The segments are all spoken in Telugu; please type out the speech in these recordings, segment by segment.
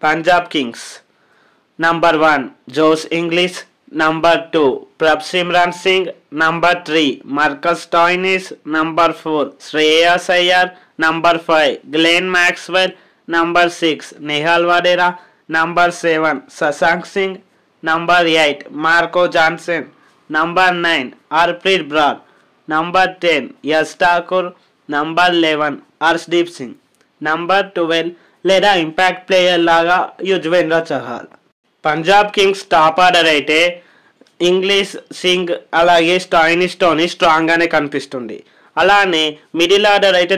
Punjab Kings. Number 1 Josh Inglis. Number 2 Prabsimran Singh. Number 3 Marcus Stoinis. Number 4 Shreyas Iyer. Number 5 Glenn Maxwell. Number 6 Nehal Vadera. Number 7 Sasank Singh. Number 8 Marco Johnson. Number 9 Harpreet Broad. Number 10 Yash Thakur. Number 11 Arshdeep Singh. Number 12 లేదా ఇంపాక్ట్ ప్లేయర్ లాగా Yuzvendra Chahal. Punjab Kings top order అయితే ఇంగ్లీష్, సింగ్ అలాగే స్టాయినిస్టోని స్ట్రాంగ్గానే కనిపిస్తుంది. అలానే మిడిల్ ఆర్డర్ అయితే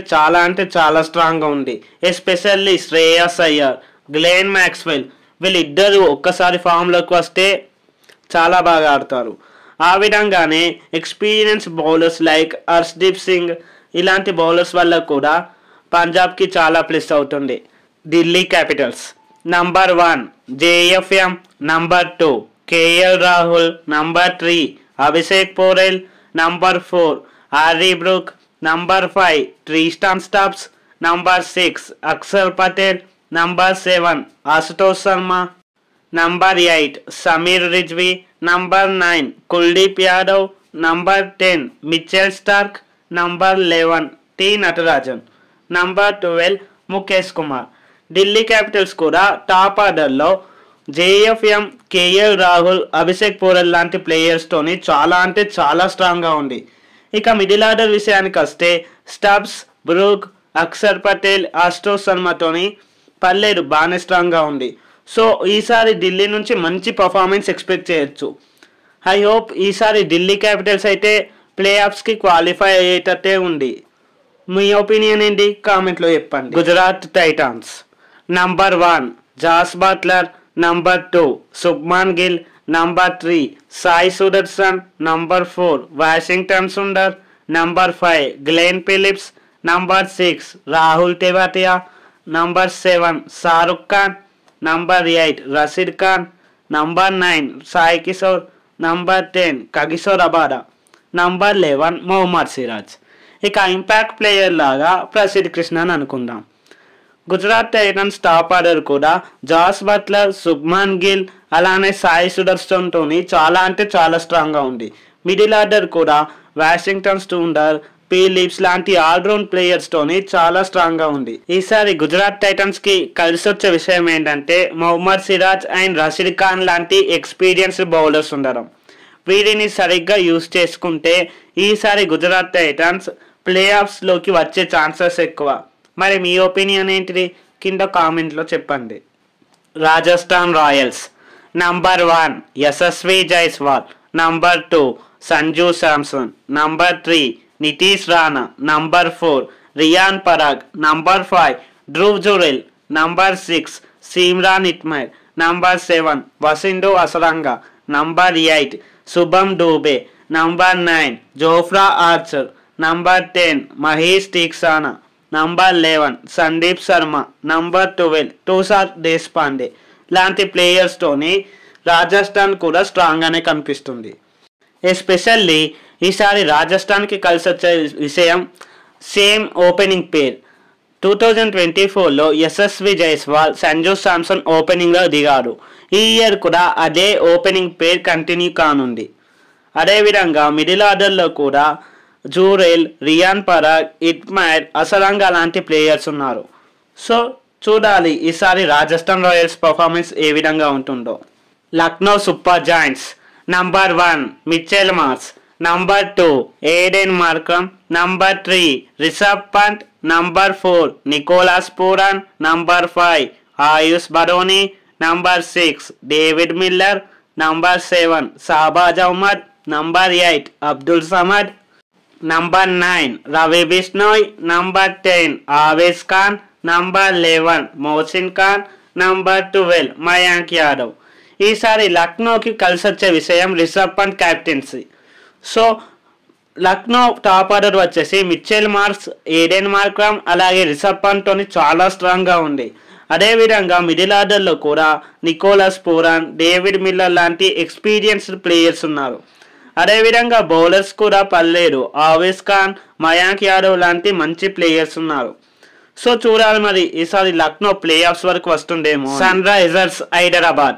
చాలా స్ట్రాంగ్గా ఉంది. Especially Shreyas Iyer, Glenn Maxwell వీళ్ళిద్దరూ ఒక్కసారి ఫామ్లోకి వస్తే చాలా బాగా ఆడతారు. ఆ విధంగానే experience bowlers like Harshdeep Singh ఇలాంటి బౌలర్స్ వల్ల కూడా పంజాబ్కి చాలా ప్లస్ అవుతుంది. Delhi Capitals. Number 1 JFM. Number 2 KL Rahul. Number 3 Abhishek Porel. Number 4 Harry Brook. Number 5 Tristan Stubbs. Number 6 Axar Patel. Number 7 Ashutosh Sharma. Number 8 Sameer Rizvi. Number 9 Kuldeep Yadav. Number 10 Mitchell Starc. Number 11 T Natarajan. Number 12 Mukesh Kumar. Delhi Capitals కూడా టాప్ ఆర్డర్లో JFM, KL రాహుల్, అభిషేక్ పోరెల్ లాంటి ప్లేయర్స్తోని చాలా స్ట్రాంగ్గా ఉంది. ఇక మిడిల్ ఆర్డర్ విషయానికి వస్తే స్టబ్స్, బ్రూక్, అక్షర్ పటేల్, ఆశుతోష్ శర్మతోని పర్లేదు బాగానే స్ట్రాంగ్గా ఉంది. సో ఈసారి ఢిల్లీ నుంచి మంచి పర్ఫార్మెన్స్ ఎక్స్పెక్ట్ చేయొచ్చు. ఐ హోప్ ఈసారి ఢిల్లీ క్యాపిటల్స్ అయితే ప్లే ఆఫ్స్కి క్వాలిఫై అయ్యేటట్టే ఉంది. మీ ఒపీనియన్ ఏంటి కామెంట్లో చెప్పండి. Gujarat Titans. Number 1 Jos Buttler. Number 2 Shubman Gill. Number 3 Sai Sudharsan. Number 4 Washington Sundar. Number 5 Glenn Phillips. Number 6 Rahul Tewatia. Number 7 Shahrukh Khan. Number 8 Rashid Khan. Number 9 Sai Kishore. Number 10 Kagiso Rabada. Number 11 Mohammed Siraj. ఇక ఇంపాక్ట్ ప్లేయర్ లాగా ప్రసిద్ధ్ కృష్ణన్ అనుకుందాం. గుజరాత్ టైటన్స్ టాప్ ఆర్డర్ కూడా జాస్ బట్లర్, శుభ్మన్ గిల్ అలానే సాయి సుదర్శన్తోని చాలా స్ట్రాంగ్గా ఉంది. మిడిల్ ఆర్డర్ కూడా వాషింగ్టన్ సుందర్, ఫిలిప్స్ లాంటి ఆల్రౌండ్ ప్లేయర్స్తోని చాలా స్ట్రాంగ్గా ఉంది. ఈసారి గుజరాత్ టైటన్స్కి కలిసి వచ్చే విషయం ఏంటంటే మొహమ్మద్ సిరాజ్ అండ్ రషీద్ ఖాన్ లాంటి ఎక్స్పీరియన్స్డ్ బౌలర్స్ ఉండడం. వీరిని సరిగ్గా యూజ్ చేసుకుంటే ఈసారి గుజరాత్ టైటన్స్ ప్లే ఆఫ్స్లోకి వచ్చే ఛాన్సెస్ ఎక్కువ. మరి మీ ఒపీనియన్ ఏంటిది కింద కామెంట్లో చెప్పండి. Rajasthan Royals. Number 1 Yashasvi Jaiswal. Number 2 Sanju Samson. Number 3 Nitish Rana. Number 4 Riyan Parag. Number 5 Dhruv Jurel. Number 6 Shimron Hetmyer. Number 7 Wanindu Hasaranga. Number 8 Shubham Dubey. Number 9 Jofra Archer. Number 10 Maheesh Theekshana. Number 11 Sandeep Sharma. Number 12 Tushar Deshpande లాంటి ప్లేయర్స్తోని రాజస్థాన్ కూడా స్ట్రాంగ్గానే కనిపిస్తుంది. ఎస్పెషల్లీ ఈసారి రాజస్థాన్కి కలిసి వచ్చే విషయం సేమ్ ఓపెనింగ్ పేర్. 2024లో యశస్వి జైస్వాల్, సంజు శాంసన్ ఓపెనింగ్లో దిగారు. ఈ ఇయర్ కూడా అదే ఓపెనింగ్ పేర్ కంటిన్యూ కానుంది. అదేవిధంగా మిడిల్ ఆర్డర్లో కూడా జూరెల్, రియాన్ పరాగ్, ఇట్మైర్, అసరంగా లాంటి ప్లేయర్స్ ఉన్నారు. సో చూడాలి ఈసారి రాజస్థాన్ రాయల్స్ పర్ఫార్మెన్స్ ఏ విధంగా ఉంటుందో. Lucknow Super Giants. Number 1 Mitchell Marsh. Number 2 Aiden Markram. Number 3 Rishabh Pant. Number 4 Nicholas Pooran. Number 5 Ayush Badoni. Number 6 David Miller. Number 7 Shahbaz Ahmed. Number 8 Abdul Samad. Number 9 Ravi Bishnoi. Number 10 Avesh Khan. Number 11 Mohsin Khan. Number 12 Mayank Yadav. ఈసారి లక్నోకి కలిసి వచ్చే విషయం Rishabh Pant captaincy. So Lucknow top order వచ్చేసి మిచెల్ మార్ష్, ఏడెన్ మార్క్రమ్ అలాగే రిషబ్ పంట్తోని చాలా స్ట్రాంగ్గా ఉంది. అదేవిధంగా మిడిల్ ఆర్డర్లో కూడా నికోలస్ పూరన్, డేవిడ్ మిల్లర్ లాంటి ఎక్స్పీరియన్స్డ్ ప్లేయర్స్ ఉన్నారు. అదేవిధంగా బౌలర్స్ కూడా పర్లేదు. ఆవేష్ ఖాన్, మయాంక్ యాదవ్ లాంటి మంచి ప్లేయర్స్ ఉన్నారు. సో చూడాలి మరి ఈసారి లక్నో ప్లే ఆఫ్స్ వరకు వస్తుండేమో. Sun Risers Hyderabad.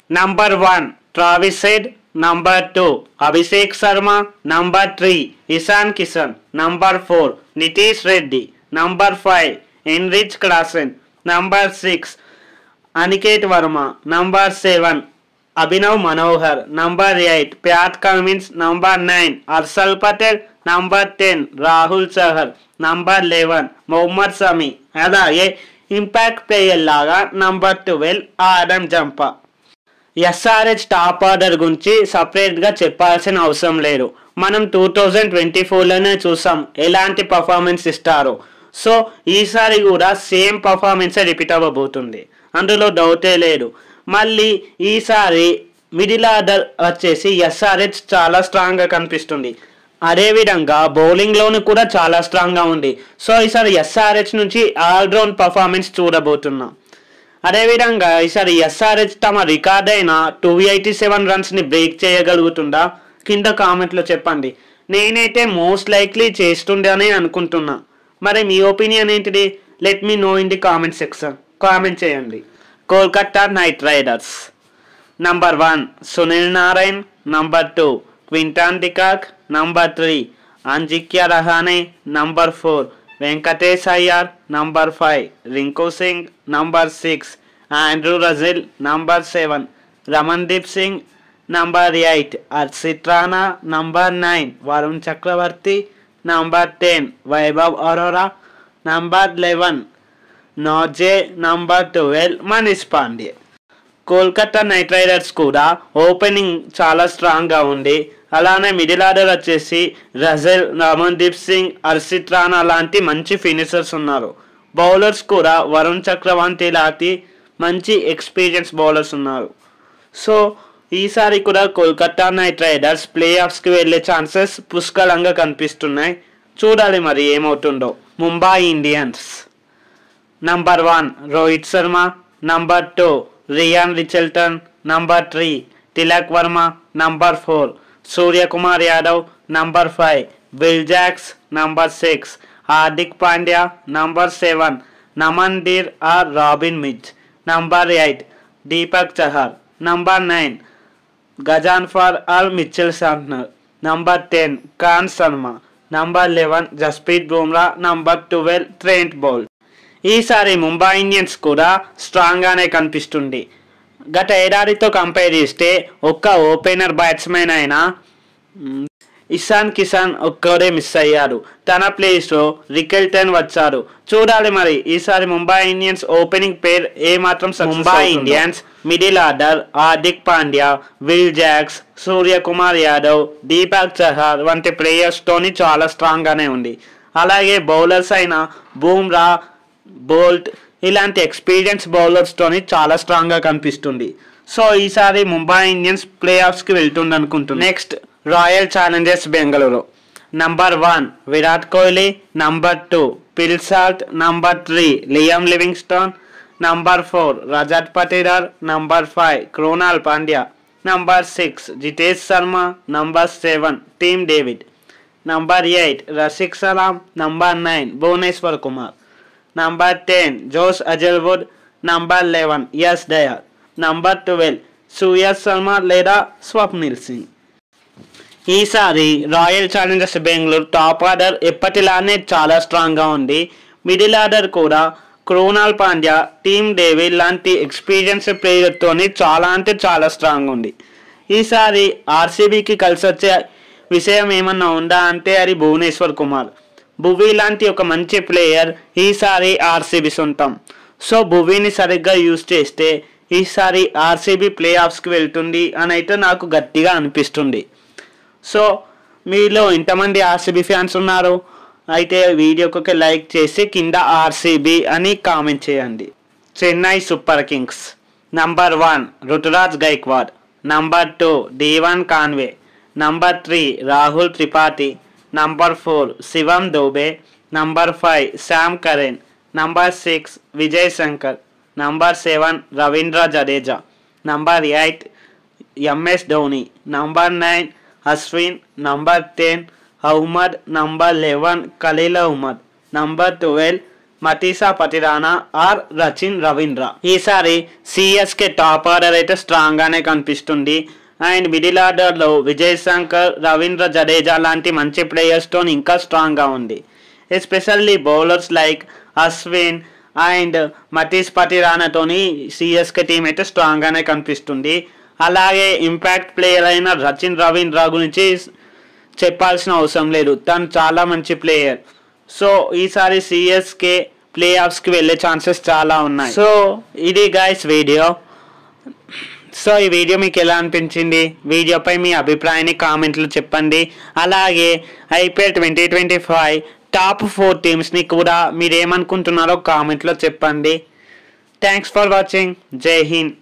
Number 1 Travis Head. Number 2 Abhishek Sharma. Number 3 Ishan Kishan. Number 4 Nitish Reddy. Number 5 Heinrich Klaasen. Number 6 Aniket Verma. Number 7 Abhinav Manohar. Number 8 Pat Cummins. Number 9 Harshal Patel. Number 10 Rahul Chahar. Number 11 Mohammed Shami. అలాగే ఇంపాక్ట్ ప్లేయర్ లాగా number 12 Adam Zampa. SRH top order గురించి సపరేట్గా చెప్పాల్సిన అవసరం లేదు. మనం 2024లోనే చూసాం ఎలాంటి పర్ఫార్మెన్స్ ఇస్తారో. సో ఈసారి కూడా సేమ్ పర్ఫార్మెన్సే రిపీట్ అవ్వబోతుంది, అందులో డౌటే లేదు. మళ్ళీ ఈసారి మిడిల్ ఆర్డర్ వచ్చేసి ఎస్ఆర్హెచ్ చాలా స్ట్రాంగ్గా కనిపిస్తుంది. అదేవిధంగా బౌలింగ్లోనూ కూడా చాలా స్ట్రాంగ్గా ఉంది. సో ఈసారి ఎస్ఆర్హెచ్ నుంచి ఆల్రౌండ్ పర్ఫార్మెన్స్ చూడబోతున్నాం. అదేవిధంగా ఈసారి ఎస్ఆర్హెచ్ తమ రికార్డ్ అయిన 287 రన్స్ని బ్రేక్ చేయగలుగుతుందా? కింద కామెంట్లో చెప్పండి. నేనైతే మోస్ట్ లైక్లీ చేస్తుండే అనుకుంటున్నా. మరి మీ ఒపీనియన్ ఏంటిది? Let me know in the comment section. Comment చేయండి. Kolkata night Riders. Number 1 Sunil Narayan. Number 2 Quinton de Kock. Number 3 అంజిక్య Rahane. Number 4 Venkatesh Iyer. Number 5 Rinku Singh. Number 6 Andre Russell. Number 7 Ramandeep Singh. Number 8 Harshit Rana. Number 9 Varun Chakravarthy. Number 10 Vaibhav Arora. Number 11 Nortje. Number 12 Manish Pandey. Kolkata night Riders కూడా ఓపెనింగ్ చాలా స్ట్రాంగ్గా ఉంది. అలానే మిడిల్ ఆర్డర్ వచ్చేసి రజల్, రమన్దీప్ సింగ్, హర్షిత్ రాణా లాంటి మంచి ఫినిషర్స్ ఉన్నారు. బౌలర్స్ కూడా వరుణ్ చక్రవర్తి లాంటి మంచి ఎక్స్పీరియన్స్ బౌలర్స్ ఉన్నారు. సో ఈసారి కూడా కోల్కతా నైట్ రైడర్స్ ప్లే ఆఫ్స్కి వెళ్ళే ఛాన్సెస్ పుష్కలంగా కనిపిస్తున్నాయి. చూడాలి మరి ఏమవుతుందో. Mumbai Indians. Number 1 Rohit Sharma. Number 2 Ryan Rickelton. Number 3 Tilak Varma. Number 4 Suryakumar Yadav. Number 5 Will Jacks. Number 6 Hardik Pandya. Number 7 Naman Dhir or Robin Minz. Number 8 Deepak Chahar. Number 9 Ghazanfar or Mitchell Santner. Number 10 Khan Sharma. Number 11 Jasprit Bumrah. Number 12 Trent Boult. ఈసారి ముంబై ఇండియన్స్ కూడా స్ట్రాంగ్గానే కనిపిస్తుంది. గత ఏడాదితో కంపేర్ చేస్తే ఒక్క ఓపెనర్ బ్యాట్స్మెన్ అయిన ఇషాన్ కిషన్ ఒక్కడే మిస్ అయ్యారు. తన ప్లేస్లో రికెల్టన్ వచ్చారు. చూడాలి మరి ఈసారి ముంబై ఇండియన్స్ ఓపెనింగ్ పేర్ ఏమాత్రం. Mumbai Indians middle order Hardik Pandya, Will Jacks, Suryakumar Yadav, Deepak Chahar వంటి ప్లేయర్స్తోని చాలా స్ట్రాంగ్గానే ఉంది. అలాగే బౌలర్స్ అయిన బూమ్రా, బోల్ట్ ఇలాంటి ఎక్స్పీరియన్స్ బౌలర్స్తోని చాలా స్ట్రాంగ్గా కనిపిస్తుంది. సో ఈసారి ముంబై ఇండియన్స్ ప్లే ఆఫ్స్కి వెళ్తుంది అనుకుంటున్నాను. Next Royal Challengers Bengaluru. Number 1 Virat Kohli. Number 2 Phil Salt. Number 3 Liam Livingstone. Number 4 Rajat Patidar. Number 5 Krunal Pandya. Number 6 Jitesh Sharma. Number 7 Tim David. Number 8 Rashid Salam. Number 9 Bhuvneshwar Kumar. Number 10 Josh Hazlewood. Number 11 Yash Dayal. Number 12 Suyash Sharma లేదా స్వప్నిల్ సింగ్. ఈసారి Royal Challengers Bengaluru top order ఎప్పటిలానే చాలా స్ట్రాంగ్గా ఉంది. మిడిల్ ఆర్డర్ కూడా క్రోనాల్ పాండ్యా, టీమ్ డేవిడ్ లాంటి ఎక్స్పీరియన్స్ ప్లేయర్తో చాలా అంటే చాలా స్ట్రాంగ్ ఉంది. ఈసారి ఆర్సీబీకి కలిసి వచ్చే విషయం ఏమన్నా ఉందా అంటే అది భువనేశ్వర్ కుమార్. భువీ లాంటి ఒక మంచి ప్లేయర్ ఈసారి ఆర్సీబీ సొంతం. సో భువీని సరిగ్గా యూజ్ చేస్తే ఈసారి ఆర్సీబీ ప్లే ఆఫ్స్కి వెళ్తుంది అని అయితే నాకు గట్టిగా అనిపిస్తుంది. సో మీలో ఇంతమంది ఆర్సీబీ ఫ్యాన్స్ ఉన్నారు అయితే వీడియోకి లైక్ చేసి కింద ఆర్సీబీ అని కామెంట్ చేయండి. Chennai super kings. Number 1 Ruturaj Gaikwad. Number 2 Devon Conway. Number 3 Rahul Tripathi. Number 4 Shivam Dube. Number 5 Sam Curran. Number 6 Vijay Shankar. Number 7 Ravindra Jadeja. Number 8 MS Dhoni. Number 9 Ashwin. Number 10 Ahmad. Number 11 Khaleel Ahmed. Number 12 Matheesha Pathirana or Rachin Ravindra. ఈసారి సిఎస్కే టాప్ ఆర్డర్ అయితే స్ట్రాంగ్ గానే కనిపిస్తుంది. అండ్ మిడిల్ ఆర్డర్లో విజయ్ శంకర్, రవీంద్ర జడేజా లాంటి మంచి ప్లేయర్స్తో ఇంకా స్ట్రాంగ్గా ఉంది. Especially bowlers like Ashwin and Matheesha పతిరానాతోని సిఎస్కే టీం అయితే స్ట్రాంగ్గానే కనిపిస్తుంది. అలాగే ఇంపాక్ట్ ప్లేయర్ అయిన రచిన్ రవీంద్ర గురించి చెప్పాల్సిన అవసరం లేదు, తను చాలా మంచి ప్లేయర్. సో ఈసారి సిఎస్కే ప్లే ఆఫ్స్కి వెళ్ళే ఛాన్సెస్ చాలా ఉన్నాయి. సో ఇది గైస్ వీడియో. సో ఈ వీడియో మీకు ఎలా అనిపించింది? వీడియోపై మీ అభిప్రాయాన్ని కామెంట్లో చెప్పండి. అలాగే ఐపీఎల్ 2025 టాప్ 4 టీమ్స్ని కూడా మీరేమనుకుంటున్నారో కామెంట్లో చెప్పండి. Thanks for watching. జై హింద్.